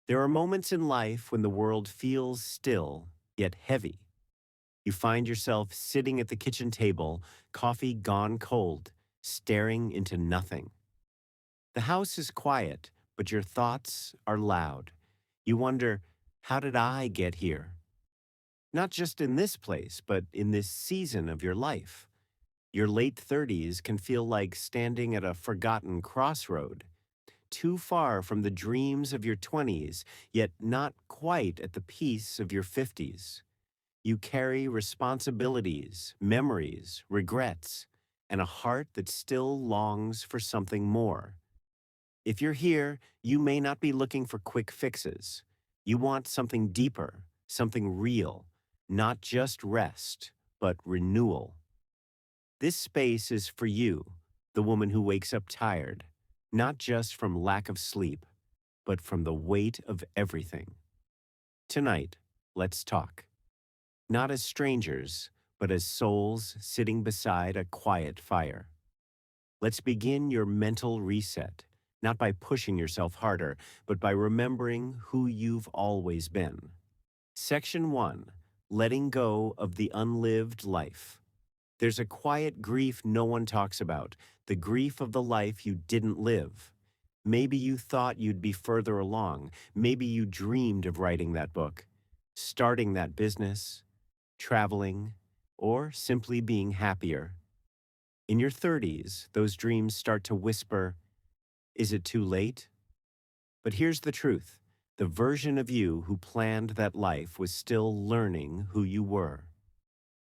There are moments in life when the world feels still, yet heavy. You find yourself sitting at the kitchen table, coffee gone cold, staring into nothing. The house is quiet, but your thoughts are loud. You wonder, how did I get here? Not just in this place, but in this season of your life. Your late 30s can feel like standing at a forgotten crossroad, too far from the dreams of your 20s, yet not quite at the peace of your 50s. You carry responsibilities, memories, regrets, and a heart that still longs for something more. If you're here, you may not be looking for quick fixes. You want something deeper, something real, not just rest, but renewal. This space is for you, the woman who wakes up tired, not just from lack of sleep, but from the weight of everything. Tonight, let's talk. Not as strangers, but as souls sitting beside a quiet fire. Let's begin your mental reset, not by pushing yourself harder, but by remembering who you've always been. Section 1, Letting Go of the Unlived Life. There's a quiet grief no one talks about, the grief of the life you didn't live. Maybe you thought you'd be further along. Maybe you dreamed of writing that book, starting that business, traveling, or simply being happier. In your 30s, those dreams start to whisper, is it too late? But here's the truth. The version of you who planned that life was still learning who you were.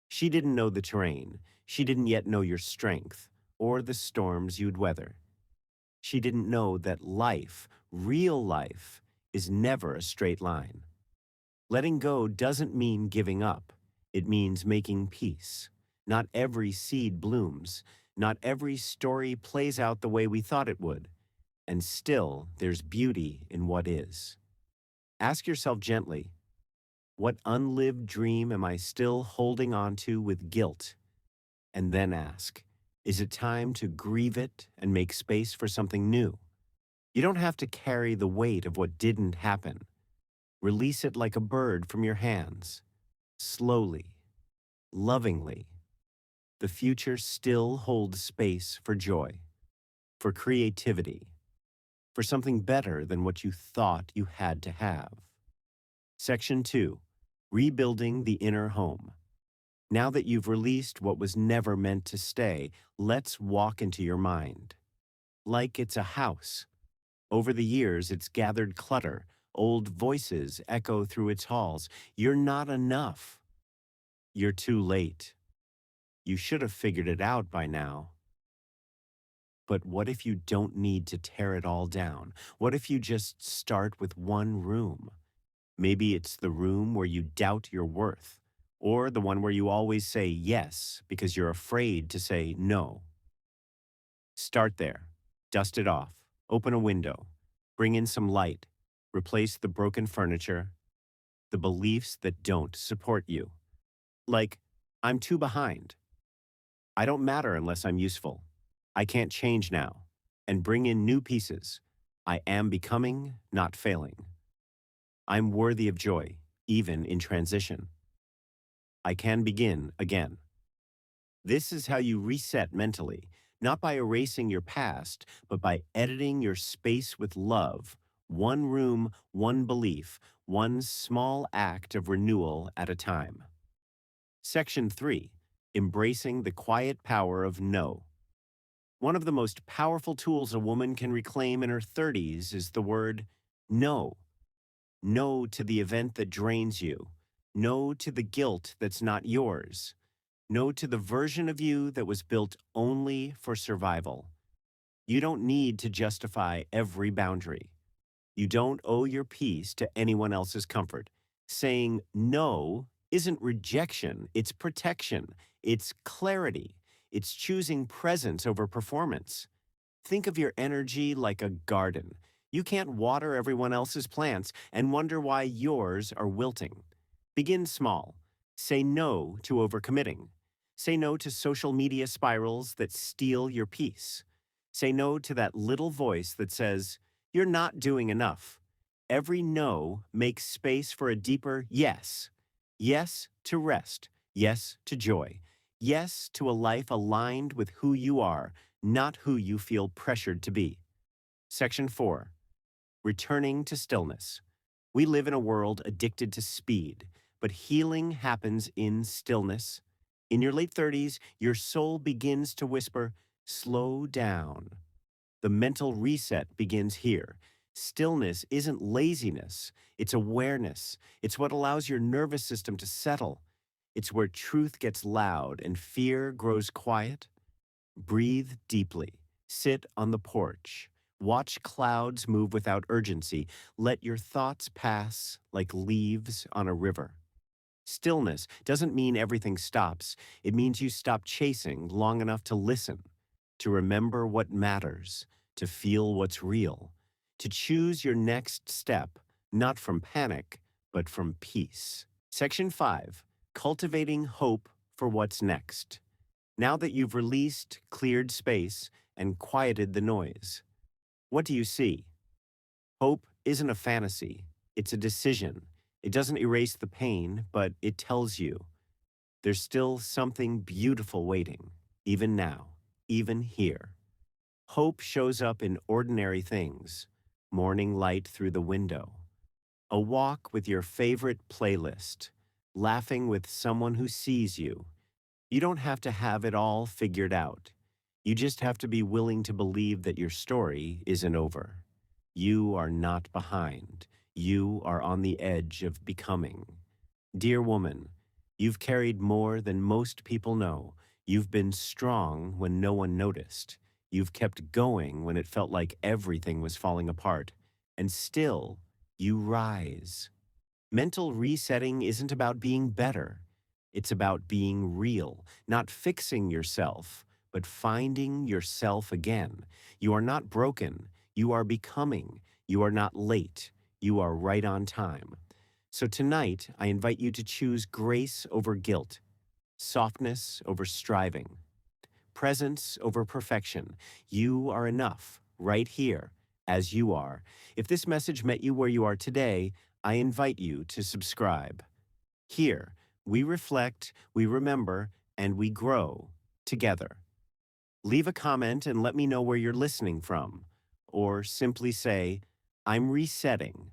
She didn't know the terrain. She didn't yet know your strength or the storms you'd weather. She didn't know that life, real life, is never a straight line. Letting go doesn't mean giving up. It means making peace. Not every seed blooms. Not every story plays out the way we thought it would. And still, there's beauty in what is. Ask yourself gently, what unlived dream am I still holding on to with guilt? And then ask, is it time to grieve it and make space for something new? You don't have to carry the weight of what didn't happen. Release it like a bird from your hands, slowly, lovingly. The future still holds space for joy, for creativity, for something better than what you thought you had to have. Section 2, Rebuilding the Inner Home. Now that you've released what was never meant to stay, let's walk into your mind. Like it's a house. Over the years, it's gathered clutter. Old voices echo through its halls. You're not enough. You're too late. You should have figured it out by now. But what if you don't need to tear it all down? What if you just start with one room? Maybe it's the room where you doubt your worth, or the one where you always say yes because you're afraid to say no. Start there. Dust it off. Open a window. Bring in some light. Replace the broken furniture, the beliefs that don't support you. Like, I'm too behind. I don't matter unless I'm useful. I can't change now. And bring in new pieces. I am becoming, not failing. I'm worthy of joy, even in transition. I can begin again. This is how you reset mentally, not by erasing your past, but by editing your space with love, one room, one belief, one small act of renewal at a time. Section 3, Embracing the Quiet Power of No. One of the most powerful tools a woman can reclaim in her 30s is the word no. No to the event that drains you. No to the guilt that's not yours. No to the version of you that was built only for survival. You don't need to justify every boundary. You don't owe your peace to anyone else's comfort. Saying no isn't rejection, it's protection, it's clarity, it's choosing presence over performance. Think of your energy like a garden. You can't water everyone else's plants and wonder why yours are wilting. Begin small. Say no to overcommitting. Say no to social media spirals that steal your peace. Say no to that little voice that says, you're not doing enough. Every no makes space for a deeper yes. Yes to rest. Yes to joy. Yes to a life aligned with who you are, not who you feel pressured to be. Section 4. Returning to stillness. We live in a world addicted to speed, but healing happens in stillness. In your late 30s, your soul begins to whisper, slow down. The mental reset begins here. Stillness isn't laziness, it's awareness. It's what allows your nervous system to settle. It's where truth gets loud and fear grows quiet. Breathe deeply. Sit on the porch. Watch clouds move without urgency. Let your thoughts pass like leaves on a river. Stillness doesn't mean everything stops. It means you stop chasing long enough to listen, to remember what matters, to feel what's real, to choose your next step, not from panic, but from peace. Section 5. Cultivating hope for what's next. Now that you've released, cleared space, and quieted the noise, what do you see? Hope isn't a fantasy, it's a decision. It doesn't erase the pain, but it tells you there's still something beautiful waiting, even now, even here. Hope shows up in ordinary things: morning light through the window, a walk with your favorite playlist, laughing with someone who sees you. You don't have to have it all figured out. You just have to be willing to believe that your story isn't over. You are not behind. You are on the edge of becoming. Dear woman, you've carried more than most people know. You've been strong when no one noticed. You've kept going when it felt like everything was falling apart. And still, you rise. Mental resetting isn't about being better. It's about being real, not fixing yourself, but finding yourself again. You are not broken. You are becoming. You are not late. You are right on time. So tonight, I invite you to choose grace over guilt, softness over striving, presence over perfection. You are enough, right here, as you are. If this message met you where you are today, I invite you to subscribe. Here, we reflect, we remember, and we grow together. Leave a comment and let me know where you're listening from, or simply say, I'm resetting.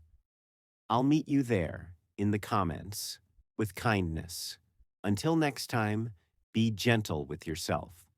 I'll meet you there in the comments with kindness. Until next time, be gentle with yourself.